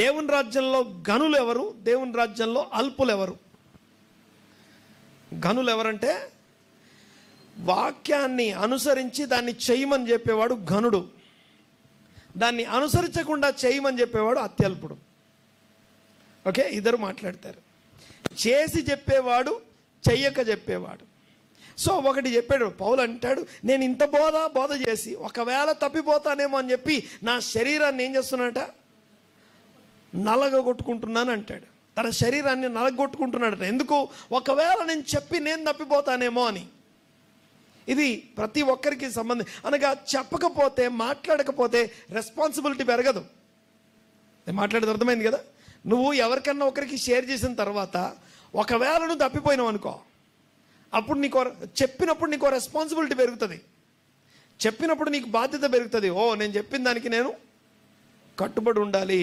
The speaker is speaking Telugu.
దేవుని రాజ్యంలో గనులు ఎవరు, దేవుని రాజ్యంలో అల్పులు ఎవరు? గనులు ఎవరంటే వాక్యాన్ని అనుసరించి దాన్ని చేయమని చెప్పేవాడు గనుడు, దాన్ని అనుసరించకుండా చేయమని చెప్పేవాడు అత్యల్పుడు. ఓకే, ఇద్దరు మాట్లాడతారు. చేసి చెప్పేవాడు, చెయ్యక చెప్పేవాడు. సో ఒకటి చెప్పాడు పౌలు, అంటాడు నేను ఇంత బోధ చేసి ఒకవేళ తప్పిపోతానేమో అని చెప్పి నా శరీరాన్ని ఏం చేస్తున్నాడట, నలగొట్టుకుంటున్నాను అంటాడు. తన శరీరాన్ని నలగొట్టుకుంటున్నాడట. ఎందుకు? ఒకవేళ నేను చెప్పి నేను తప్పిపోతానేమో అని. ఇది ప్రతి ఒక్కరికి అనగా చెప్పకపోతే, మాట్లాడకపోతే రెస్పాన్సిబిలిటీ పెరగదు. నేను మాట్లాడేది అర్థమైంది కదా? నువ్వు ఎవరికన్నా ఒకరికి షేర్ చేసిన తర్వాత ఒకవేళ నువ్వు తప్పిపోయినావు అనుకో, అప్పుడు చెప్పినప్పుడు నీకు రెస్పాన్సిబిలిటీ పెరుగుతుంది, చెప్పినప్పుడు నీకు బాధ్యత పెరుగుతుంది. ఓ, నేను చెప్పిన దానికి నేను కట్టుబడి ఉండాలి.